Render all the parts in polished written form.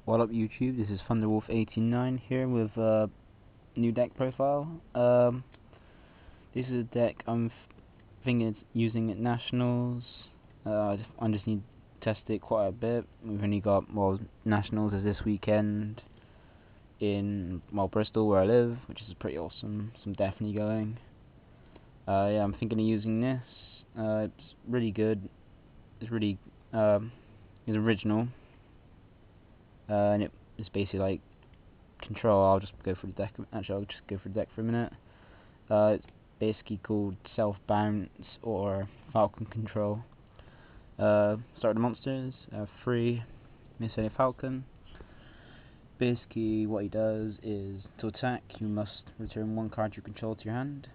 What up YouTube, this is Thunderwolf89 here with a new deck profile. This is a deck I'm thinking of using at Nationals. I just need to test it quite a bit. We've only got, Nationals is this weekend in, Bristol where I live, which is pretty awesome, so I'm definitely going. Yeah, I'm thinking of using this. It's really good, it's really, it's original. And it's basically like control. I'll just go for the deck. Actually, I'll just go for the deck for a minute. It's basically called Self Bounce or Falcon Control. Start the monsters. Free Missile Falcon. Basically, what he does is to attack, you must return one card you control to your hand.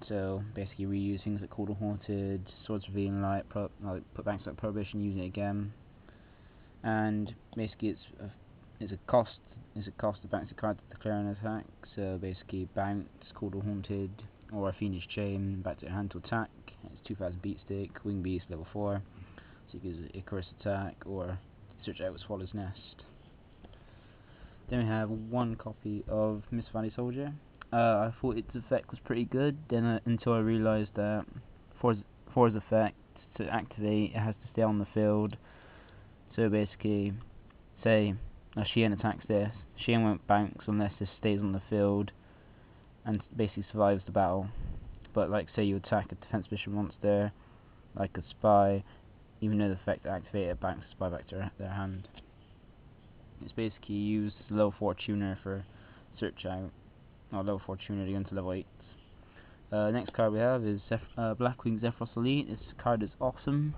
So basically, reuse things like Call the Haunted, Swords Revealing Light, put back like Prohibition, using it again. And basically, it's a cost to bounce a card to declare an attack. So basically, bounce, Call the Haunted, or a Fiendish Chain back to your hand to attack. It's 2000 beat stick, Wing Beast level 4. So you can use Icarus Attack or search out with Swallow's Nest. Then we have one copy of Miss Valley Soldier. I thought its effect was pretty good, until I realised that for its effect to activate, it has to stay on the field. So basically, say Sheehan attacks this, Sheehan won't bounce unless this stays on the field and basically survives the battle. But like say you attack a defense mission monster, like a spy, even though the effect activated, it bounces spy back to their hand. It's basically used as a level 4 tuner for search out, or level 4 tuner to go into level 8. Next card we have is Blackwing Zephyrus Elite. This card is awesome.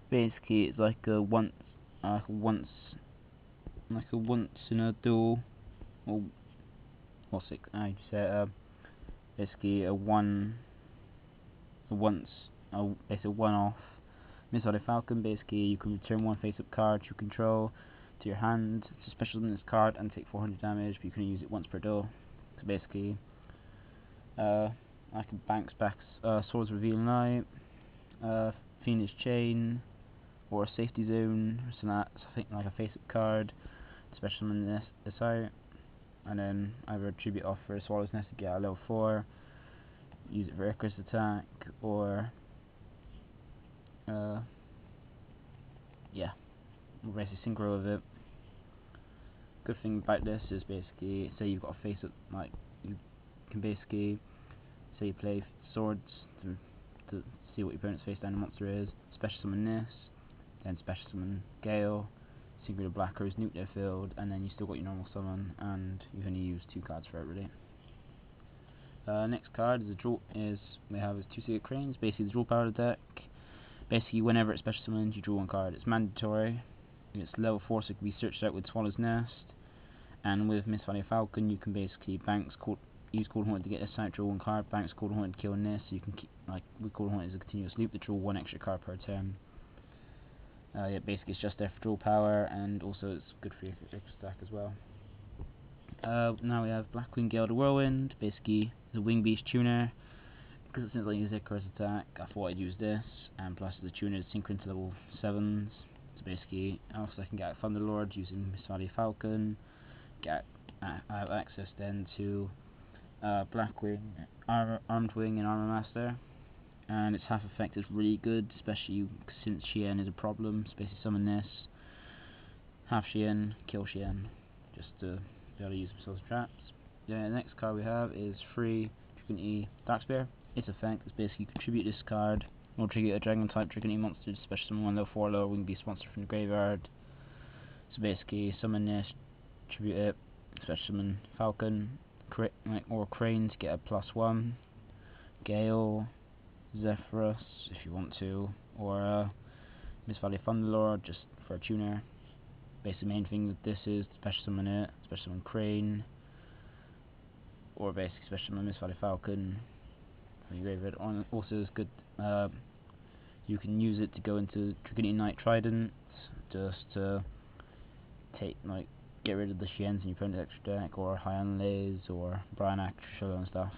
Basically, it's like a once in a duel, or what's it? I say basically a one-off Missile Falcon. Basically, you can return one face-up card you control to your hand. It's a special in this card and take 400 damage, but you can use it once per duel. So basically, I can bounce back Swords Revealing Light, Fiendish Chain, or a Safety Zone, so that's like a face-up card, special summon this out, and then either tribute off for a Swallow's Nest to get a level 4, use it for Icarus Attack, or yeah, we'll basically synchro with it. Good thing about this is basically, say you've got a face-up, like you can basically say you play swords to see what your opponent's face down monster is, special summon this, then special summon Gale, synchro the Black Rose, nuke their field, and then you still got your normal summon, and you've only used 2 cards for it really. Next card is we have 2 Secret Cranes, basically the draw power of the deck. Basically, whenever it's special summons, you draw 1 card. It's mandatory. It's level 4, so it can be searched out with Swallow's Nest. And with Miss Valley Falcon, you can basically use Call the Haunted to get this out, draw 1 card, bounce Call the Haunted, kill this. So you can keep, like, with Call the Haunted as a continuous loop, to draw 1 extra card per turn. Yeah, basically it's just there for draw power, and also it's good for your Icarus Attack as well. Now we have Blackwing Gale the Whirlwind, basically the Wing Beast tuner. Because it seems like his Icarus Attack, I thought I'd use this, and plus the tuner is synchroned to level 7s. So basically, also I can get Thunderlord using Miss Valley Falcon, I have access then to Blackwing, Armed Wing and Armor Master. And its half effect is really good, especially since Sheehan is a problem. So basically summon this, half Sheehan, kill Sheehan, just to be able to use themselves traps. Yeah, the next card we have is free Dragunity Darkspear. Its effect is basically contribute this card, or trigger a dragon type Dragunity monster, special summon 1 level 4 lower Wing Beast monster from the graveyard. So basically summon this, tribute it, special summon Falcon, or Crane to get a +1, Gale, Zephyrus if you want to, or Miss Valley Thunderlord just for a tuner. Basically the main thing with this is special summon it, special summon Crane, or basically special summon Miss Valley Falcon. Also is good, you can use it to go into Dragunity Knight Trident, just to get rid of the Shiens in your opponent's extra deck, or High Anlays, or Brian Actual and stuff.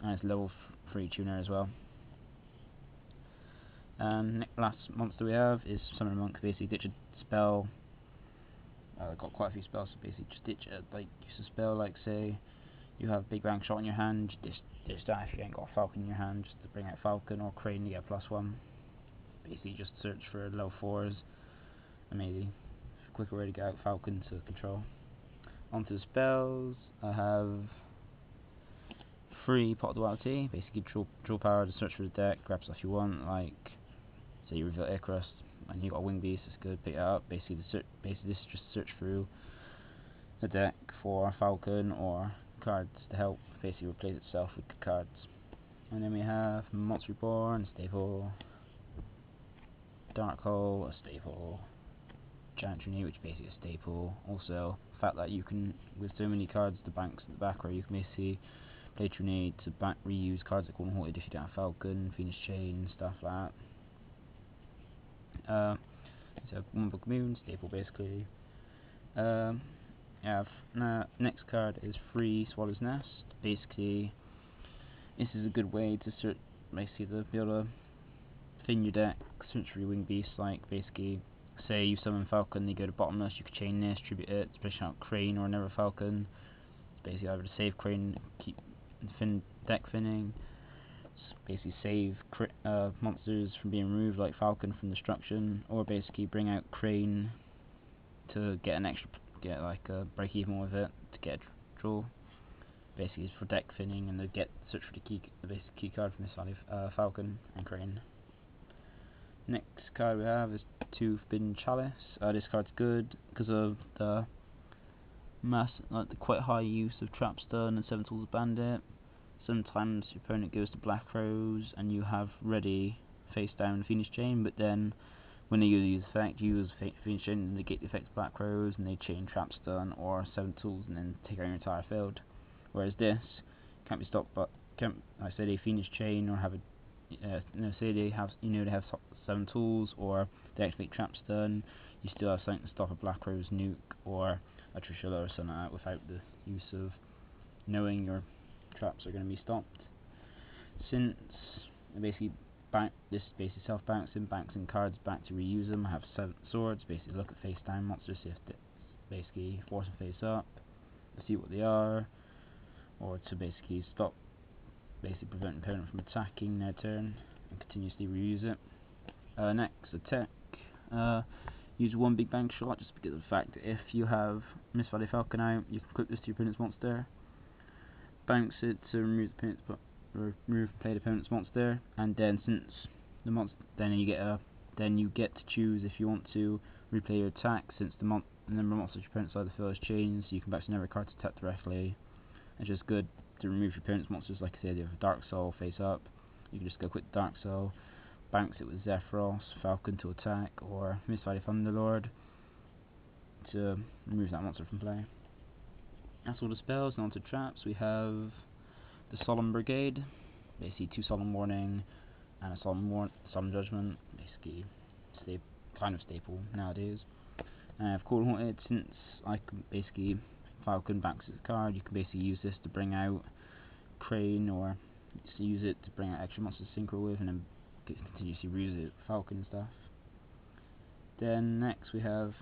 And it's level 3 tuner as well. Last monster we have is Summoner Monk. Basically ditch a spell, got quite a few spells, so basically just ditch it. Like use a spell, like say you have Big Bang Shot in your hand, just ditch that if you ain't got a Falcon in your hand, just to bring out Falcon or Crane to get +1. Basically just search for low 4s, and maybe a quicker way to get out Falcon to control. Onto the spells, I have free Pot of Duality, basically draw power to search for the deck, grab stuff you want, like say you reveal Icarus and you got a Wing Beast, it's good, pick it up. Basically this is just search through the deck for Falcon or cards to help basically replace itself with good cards. And then we have Monster Reborn, a staple, Dark Hole, a staple, Giant Trunade, which is basically a staple. Also, the fact that you can, with so many cards, the banks at the back, where you can basically play Trunade to reuse cards that go unhalted if you don't have Falcon, Fiendish Chain, stuff like that. So one Book Moon, staple basically. Next card is free Swallow's Nest. Basically, this is a good way to search, basically to be able to thin your deck, search for your Wing Beasts. Like basically, say you summon Falcon, they go to bottomless, you could chain this, tribute it, splash out Crane or another Falcon. It's basically either to save Crane, keep deck thinning, basically save monsters from being removed, like Falcon from destruction, or basically bring out Crane to get an extra, get like a break even with it to get a draw. Basically, it's for deck thinning, and they get search for the basic key card from this value, Falcon and Crane. Next card we have is 2 Forbidden Chalice. This card's good because of the the quite high use of Trap Stun and 7 Tools of Bandit. Sometimes your opponent goes to Black Rose and you have ready face down Fiendish Chain, but then when they use the effect, you use Fiendish Chain and negate the effect of Black Rose, and they chain Trap Stun or 7 Tools and then take out your entire field. Whereas this can't be stopped, but like say they Fiendish Chain or have a say they have, they have 7 Tools or they activate Trap Stun, you still have something to stop a Black Rose nuke or a Trishula or something like that without the use of knowing your traps are going to be stopped. Since basically this basically self-bouncing, bouncing cards back to reuse them. I have 7 swords, basically look at face down monsters, see if they basically force them face up, to see what they are, or to basically stop, basically prevent the opponent from attacking their turn and continuously reuse it. Next, attack. Use 1 Big Bang Shot, just because of the fact that if you have Misvalue Falcon out, you can equip this to your opponent's monster, bounce it to remove the opponent's played opponent's monster, and then since the monster, then you get to choose if you want to replay your attack, since the number of monsters your opponent's side of the field has changed, so you can bounce another card to attack directly. It's just good to remove your opponent's monsters. Like I said, if you have a Dark Soul face up, you can just go quick Dark Soul, bounce it with Zephyrus, Falcon to attack, or Misvalue Thunderlord to remove that monster from play. That's all the spells. And onto traps, we have the Solemn Brigade, basically 2 Solemn Warning and a Solemn Judgment, basically kind of staple nowadays. And I've called Haunted, since I can basically Falcon backs its card, you can basically use this to bring out Crane, or just use it to bring out extra monsters to synchro with, and then continuously reuse it, Falcon and stuff. Then next we have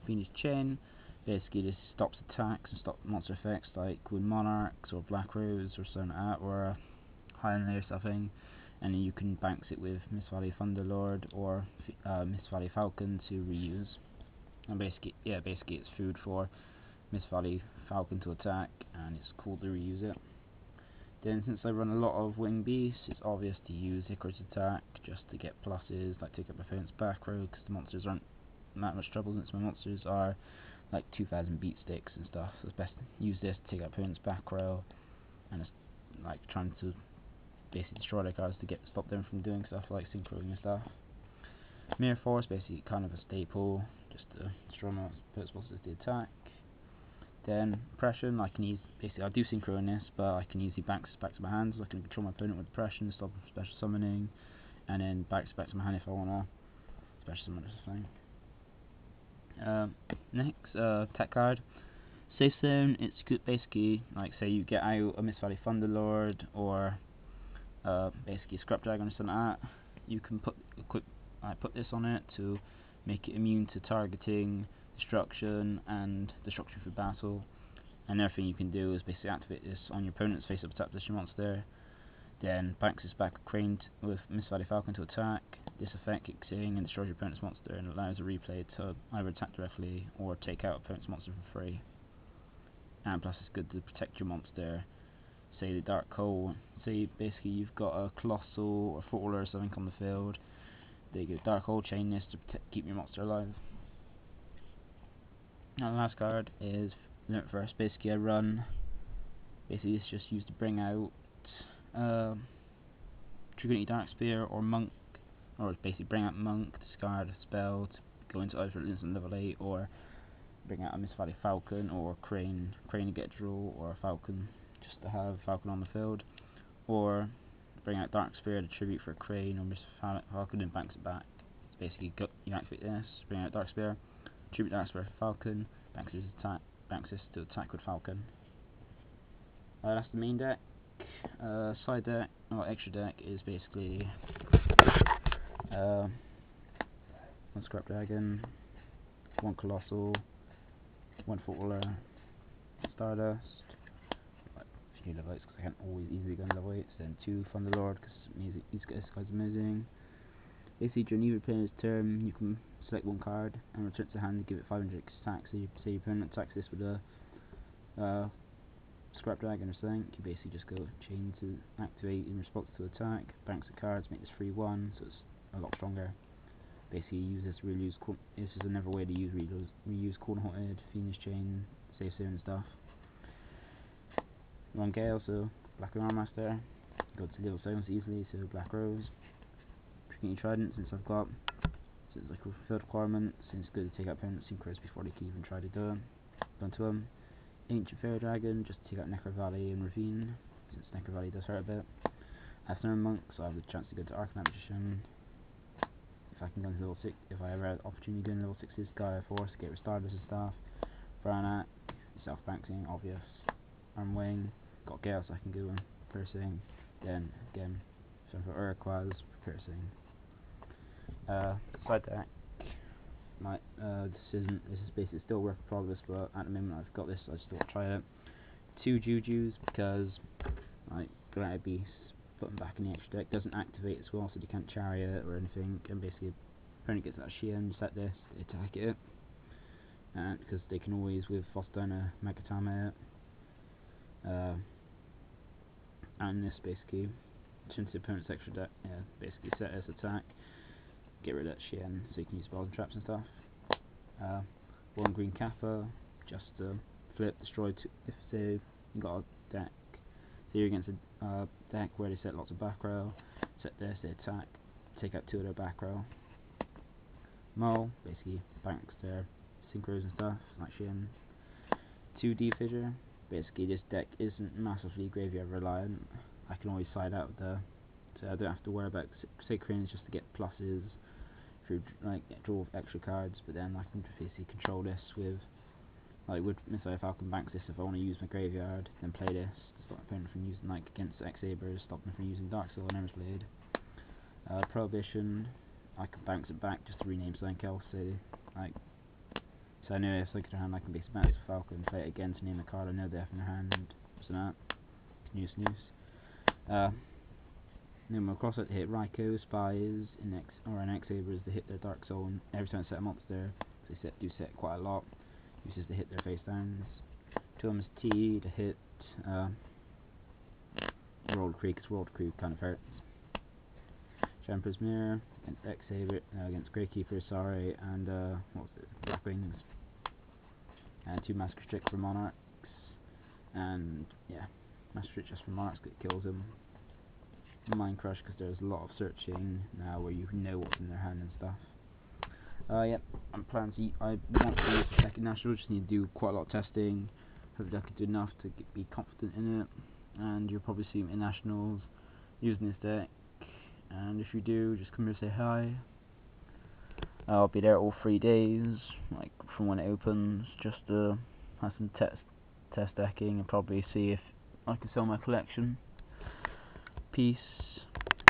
Fiendish Chain. Basically this stops attacks and stops monster effects like with Monarchs or Black Rose or something like that, or a Highland Layer something, and then you can bounce it with Misvalue Thunderlord or Misvalue Falcon to reuse. And basically it's food for Misvalue Falcon to attack, and it's cool to reuse it. Then since I run a lot of Wing Beasts, it's obvious to use Icarus Attack just to get pluses, like take up my opponent's back row, because the monsters aren't that much trouble since my monsters are like 2000 beat sticks and stuff, so it's best to use this to take out opponent's back row, and it's like trying to basically destroy their cards to stop them from doing stuff like synchroing and stuff. Mirror Force, basically kind of a staple, just to destroy my opponent's monsters to attack. Then Oppression, I can basically I do synchro in this, but I can easily back to my hand, so I can control my opponent with Oppression, stop them from special summoning, and then back to my hand if I want to special summon or something. Next, tech card, Safe Zone. It's good, basically like say you get out a Misvalue Thunderlord or basically Scrap Dragon or something like that. You can put this on it to make it immune to targeting destruction and destruction through battle. And everything you can do is basically activate this on your opponent's face up tap position monster. Then banks this back with Misfired Falcon to attack. This effect kicks in and destroys your opponent's monster and allows a replay to either attack directly or take out opponent's monster for free. And plus it's good to protect your monster. Say the Dark Hole, say basically you've got a Colossal or Footballer or something on the field. They go Dark Hole, chain this to keep your monster alive. Now the last card is Zephyrus. Basically I run, basically it's just used to bring out Dragunity Darkspear or Monk, or basically bring out Monk, discard a spell to go into either instant level 8, or bring out a Misfired Falcon or Crane to get draw, or a Falcon just to have Falcon on the field, or bring out Darkspear to tribute for a Crane or Misfired Falcon and banks it back. It's basically you activate this, bring out Darkspear, tribute Darkspear for Falcon, banks this to attack with Falcon. That's the main deck. Side deck, or extra deck, is basically one Scrap Dragon, one Colossal, one Footballer, Stardust, a few level 8s because I can't always easily go in level 8s, then 2 Thunderlord because this guy's amazing. Basically during either player's turn you can select one card and return it to hand and give it 500 attack, so you say your opponent attacks this with a Scrap Dragon or something, you basically just go chain to activate in response to attack, banks the cards, make this 3/1, so it's a lot stronger. Basically use this to reuse, this is another way to reuse Corner Haunted, Fiendish Chain, save and stuff. One Gale, so Blackwing Armmaster, go to level 7 easily, so Black Rose. Dragunity Trident, since I've got, so it's like a fulfilled requirement, since it's good to take out opponent's synchros before they can even try to do it. To them. Ancient Fairy Dragon, just to take out Necro Valley and Ravine, since Necro Valley does hurt a bit. Snare Monk, so I have the chance to go to Archfiend position. If I can go into level 6, if I ever had opportunity to go into level 6's Gaia Force, get Restored and stuff. Branac, self-banking, obvious. Wing, got Gale so I can go in Piercing. Then again, something for Urquhart, Piercing. Side deck. This is basically still work in progress, but at the moment I've got this, so I just thought I'd try it. 2 Jujus because like Granite Beast, put them back in the extra deck, doesn't activate as well, so they can't chariot or anything, and basically opponent gets that Shien, set this, they attack it, and because they can always with Fostana Magatama it, and this basically turns the opponent's extra deck, basically set this attack, get rid of that Shien, so you can use spells and traps and stuff. One green Kappa, just to flip, destroy if say you got a deck, so you're against a deck where they set lots of back row, set this, they attack, take out 2 of their back row. Mole, basically banks their synchros and stuff, like Shin. 2D Fissure, basically this deck isn't massively graveyard reliant, I can always side out so I don't have to worry about Sacrins just to get pluses through like draw extra cards, but then I can basically control this with like with Misfired Falcon banks this if I want to use my graveyard, then play this to stop my opponent from using like against X-Sabers, stop them from using Dark Soul and Ember's Blade. Prohibition, I can banks it back just to rename something else, so like so I know if I could hand I can basically bounce the Falcon, play it again to name a card I know they have in their hand, so that snooze. Then we'll cross it to hit Raikou, Spies, or an X-Sabers to hit their Dark Soul, and every time I set a monster, they do set quite a lot, uses to hit their face downs. 2 of them is T to hit World Creek, because World Creek kind of hurts. Emperor's Mirror against X-Saber, against Greykeeper, sorry, and what was it, Blackwings. And 2 Master Trick for Monarchs, and yeah, Master Trick just for Monarchs, it kills him. Mind Crush because there's a lot of searching now where you know what's in their hand and stuff. Yep, I'm planning to I want to use the second national, just need to do quite a lot of testing. Hopefully I can do enough to be confident in it, and you'll probably see me in nationals using this deck, and if you do, just come here and say hi. I'll be there all 3 days, like from when it opens, just to have some test decking and probably see if I can sell my collection. Peace.